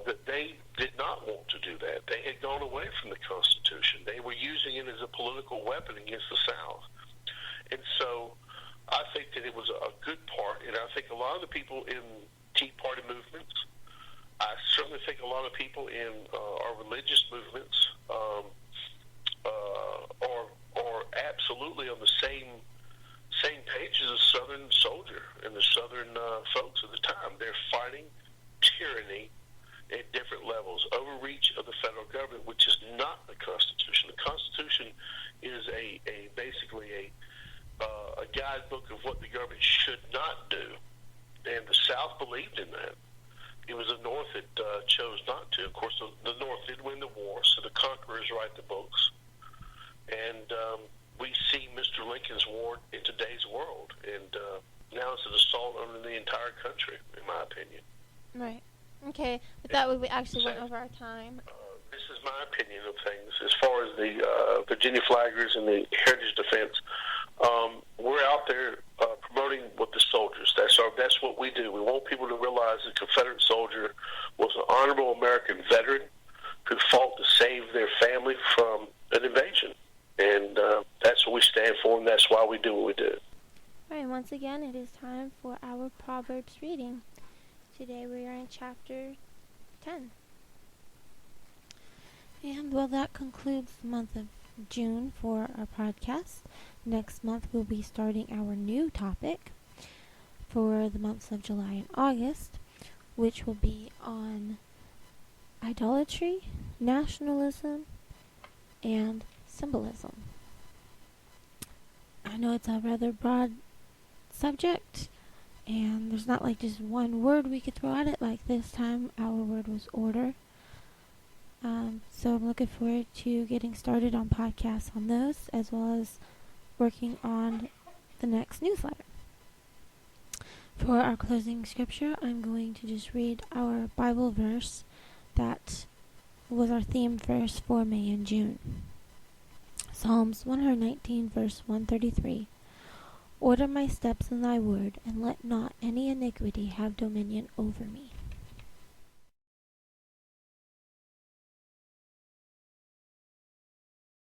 that they did not want to do that. They had gone away from the Constitution. They were using it as a political weapon against the South. And so I think that it was a good part, and I think a lot of the people in Tea Party movements, I certainly think a lot of people in our religious movements are absolutely on the same page as a Southern soldier and the Southern folks at the time. They're fighting tyranny at different levels, overreach of the federal government, which is not the Constitution. The Constitution is basically a guidebook of what the government should not do, and the South believed in that. It was the North that chose not to. Of course, the North did win the war, so the conquerors write the books. And we see Mr. Lincoln's war in today's world, and now it's an assault on the entire country, in my opinion. Right. Okay, with that, we actually went over our time. This is my opinion of things. As far as the Virginia Flaggers and the Heritage Defense, we're out there promoting with the soldiers. That's what we do. We want people to realize the Confederate soldier was an honorable American veteran who fought to save their family from an invasion. And that's what we stand for, and that's why we do what we do. All right, once again, it is time for our Proverbs reading. Today we are in chapter 10. And, well, that concludes the month of June for our podcast. Next month we'll be starting our new topic for the months of July and August, which will be on idolatry, nationalism, and symbolism. I know it's a rather broad subject, and there's not like just one word we could throw at it. Like this time, our word was order. So I'm looking forward to getting started on podcasts on those, as well as working on the next newsletter. For our closing scripture, I'm going to just read our Bible verse that was our theme verse for May and June. Psalms 119, verse 133. Order my steps in thy word, and let not any iniquity have dominion over me.